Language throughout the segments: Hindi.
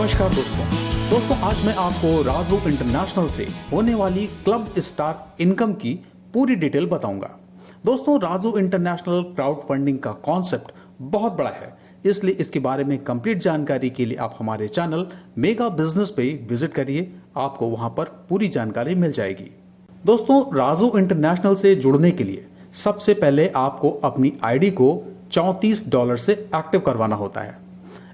नमस्कार दोस्तों आज मैं आपको राजू इंटरनेशनल से होने वाली क्लब स्टार इनकम की पूरी डिटेल बताऊंगा। दोस्तों राजू इंटरनेशनल क्राउड फंडिंग का कॉन्सेप्ट बहुत बड़ा है, इसलिए इसके बारे में कंप्लीट जानकारी के लिए आप हमारे चैनल मेगा बिजनेस पे विजिट करिए, आपको वहां पर पूरी जानकारी मिल जाएगी। दोस्तों राजू इंटरनेशनल से जुड़ने के लिए सबसे पहले आपको अपनी आईडी को $34 से एक्टिव करवाना होता है।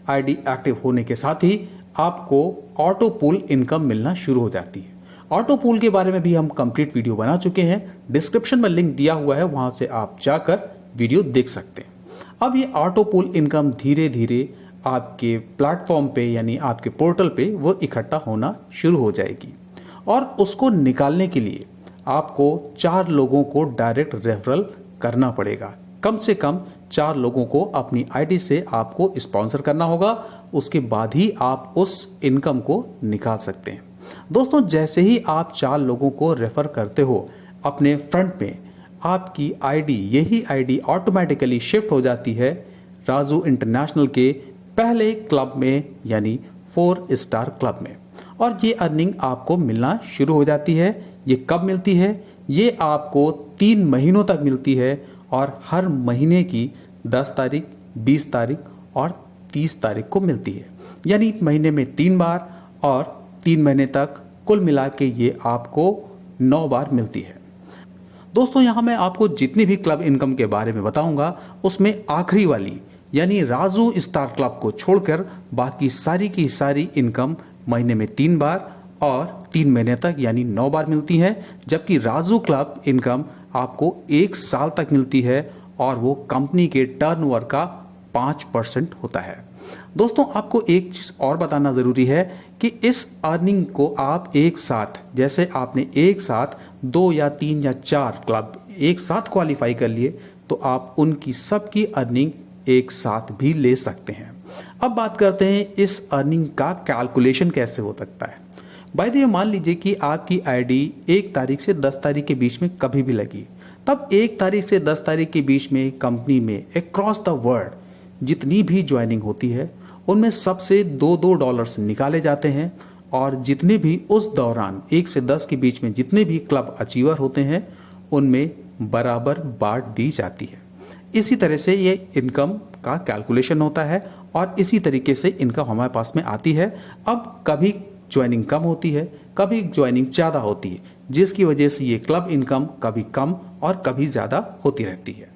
आईडी एक्टिव होने के साथ ही आपको ऑटो पूल इनकम मिलना शुरू हो जाती है। ऑटो पूल के बारे में भी हम कंप्लीट वीडियो बना चुके हैं, डिस्क्रिप्शन में लिंक दिया हुआ है, वहां से आप जाकर वीडियो देख सकते हैं। अब ये ऑटो पूल इनकम धीरे धीरे आपके प्लेटफॉर्म पे यानी आपके पोर्टल पे वो इकट्ठा होना शुरू हो जाएगी और उसको निकालने के लिए आपको 4 लोगों को डायरेक्ट रेफरल करना पड़ेगा। कम से कम 4 लोगों को अपनी आईडी से आपको स्पॉन्सर करना होगा, उसके बाद ही आप उस इनकम को निकाल सकते हैं। दोस्तों जैसे ही आप 4 लोगों को रेफर करते हो अपने फ्रंट में, आपकी आईडी यही आईडी ऑटोमेटिकली शिफ्ट हो जाती है राजू इंटरनेशनल के पहले क्लब में यानी 4 स्टार क्लब में, और ये अर्निंग आपको मिलना शुरू हो जाती है। ये कब मिलती है? ये आपको 3 महीनों तक मिलती है और हर महीने की 10 तारीख, 20 तारीख और 30 तारीख को मिलती है, यानी महीने में 3 बार और 3 महीने तक कुल मिला के ये आपको 9 बार मिलती है। दोस्तों यहाँ मैं आपको जितनी भी क्लब इनकम के बारे में बताऊंगा उसमें आखिरी वाली यानी राजू स्टार क्लब को छोड़कर बाकी सारी की सारी इनकम महीने में 3 बार और 3 महीने तक यानी 9 बार मिलती है, जबकि राजू क्लब इनकम आपको 1 साल तक मिलती है और वो कंपनी के टर्नओवर का 5% होता है। दोस्तों आपको एक चीज और बताना जरूरी है कि इस अर्निंग को आप एक साथ, जैसे आपने एक साथ 2 या 3 या 4 क्लब एक साथ क्वालिफाई कर लिए तो आप उनकी सबकी अर्निंग एक साथ भी ले सकते हैं। अब बात करते हैं इस अर्निंग का कैलकुलेशन कैसे हो सकता है। बाय द वे मान लीजिए कि आपकी आईडी 1 तारीख से 10 तारीख के बीच में कभी भी लगी, तब 1 तारीख से 10 तारीख के बीच में कंपनी में अक्रॉस द वर्ल्ड जितनी भी ज्वाइनिंग होती है उनमें सबसे $2 निकाले जाते हैं और जितने भी उस दौरान 1 से 10 के बीच में जितने भी क्लब अचीवर होते हैं उनमें बराबर बांट दी जाती है। इसी तरह से ये इनकम का कैलकुलेशन होता है और इसी तरीके से इनकम हमारे पास में आती है। अब कभी ज्वाइनिंग कम होती है, कभी ज्वाइनिंग ज़्यादा होती है, जिसकी वजह से ये क्लब इनकम कभी कम और कभी ज़्यादा होती रहती है।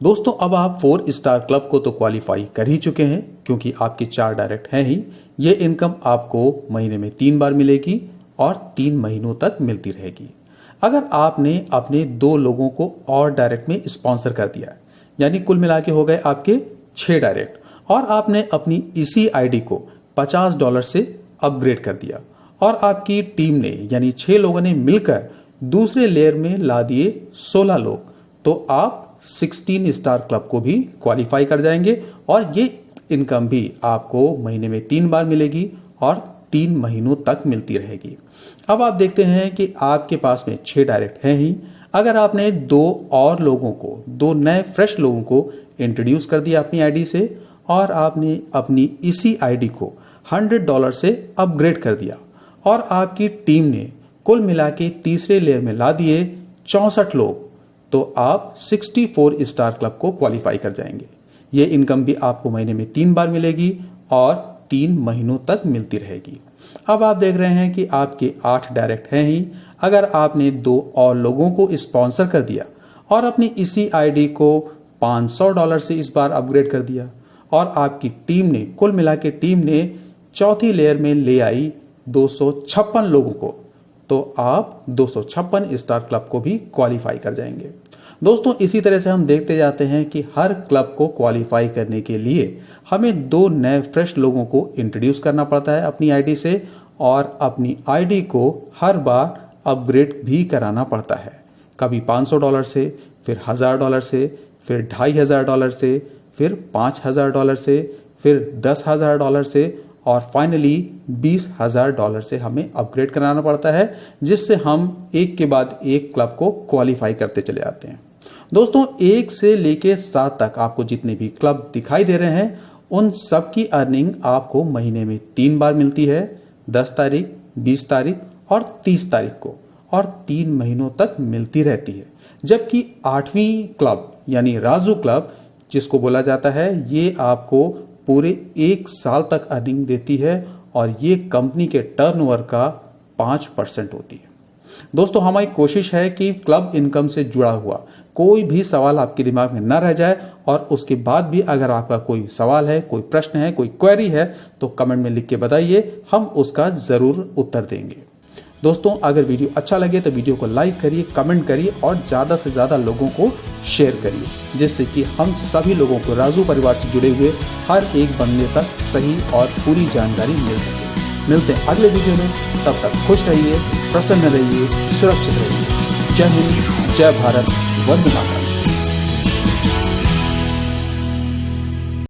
दोस्तों अब आप 4 स्टार क्लब को तो क्वालिफाई कर ही चुके हैं क्योंकि आपके 4 डायरेक्ट हैं ही। ये इनकम आपको महीने में 3 बार मिलेगी और 3 महीनों तक मिलती रहेगी। अगर आपने अपने 2 लोगों को और डायरेक्ट में स्पॉन्सर कर दिया यानी कुल मिला के हो गए आपके 6 डायरेक्ट, और आपने अपनी इसी आईडी को $50 से अपग्रेड कर दिया और आपकी टीम ने यानी 6 लोगों ने मिलकर दूसरे लेयर में ला दिए 16 लोग, तो आप 16 स्टार क्लब को भी क्वालिफाई कर जाएंगे और ये इनकम भी आपको महीने में 3 बार मिलेगी और 3 महीनों तक मिलती रहेगी। अब आप देखते हैं कि आपके पास में 6 डायरेक्ट हैं ही। अगर आपने 2 और लोगों को, 2 नए फ्रेश लोगों को इंट्रोड्यूस कर दिया अपनी आईडी से और आपने अपनी इसी आईडी को $100 से अपग्रेड कर दिया और आपकी टीम ने कुल मिला के तीसरे लेयर में ला दिए 64 लोग, तो आप 64 स्टार क्लब को क्वालिफाई कर जाएंगे। ये इनकम भी आपको महीने में 3 बार मिलेगी और 3 महीनों तक मिलती रहेगी। अब आप देख रहे हैं कि आपके 8 डायरेक्ट हैं ही। अगर आपने 2 और लोगों को स्पॉन्सर कर दिया और अपनी इसी आईडी को $500 से इस बार अपग्रेड कर दिया और आपकी टीम ने कुल मिला के टीम ने चौथी लेयर में ले आई 256 लोगों को, तो आप 256 स्टार क्लब को भी क्वालिफाई कर जाएंगे। दोस्तों इसी तरह से हम देखते जाते हैं कि हर क्लब को क्वालिफाई करने के लिए हमें 2 नए फ्रेश लोगों को इंट्रोड्यूस करना पड़ता है अपनी आईडी से और अपनी आईडी को हर बार अपग्रेड भी कराना पड़ता है। कभी $500 से, फिर $1000 से, फिर $2500 से, फिर $5000 से, फिर $10,000 से और फाइनली $20,000 से हमें अपग्रेड कराना पड़ता है, जिससे हम एक के बाद एक क्लब को क्वालिफाई करते चले जाते हैं। दोस्तों 1 से लेके 7 तक आपको जितने भी क्लब दिखाई दे रहे हैं उन सब की अर्निंग आपको महीने में 3 बार मिलती है, 10 तारीख, 20 तारीख और 30 तारीख को, और 3 महीनों तक मिलती रहती है। जबकि 8वीं क्लब यानी राजू क्लब जिसको बोला जाता है, ये आपको पूरे 1 साल तक अर्निंग देती है और ये कंपनी के टर्नओवर का 5% होती है। दोस्तों, हमारी कोशिश है कि क्लब इनकम से जुड़ा हुआ कोई भी सवाल आपके दिमाग में न रह जाए, और उसके बाद भी अगर आपका कोई सवाल है, कोई प्रश्न है, कोई क्वेरी है तो कमेंट में लिख के बताइए, हम उसका ज़रूर उत्तर देंगे। दोस्तों, अगर वीडियो अच्छा लगे तो वीडियो को लाइक करिए, कमेंट करिए और ज़्यादा से ज़्यादा लोगों को शेयर करिए, जिससे कि हम सभी लोगों को राजू परिवार से जुड़े हुए हर एक बंदे तक सही और पूरी जानकारी मिल सके। मिलते हैं अगले वीडियो में, तब तक खुश रहिए, प्रसन्न रहिए, सुरक्षित रहिए। जय हिंद, जय भारत, वंदे मातरम।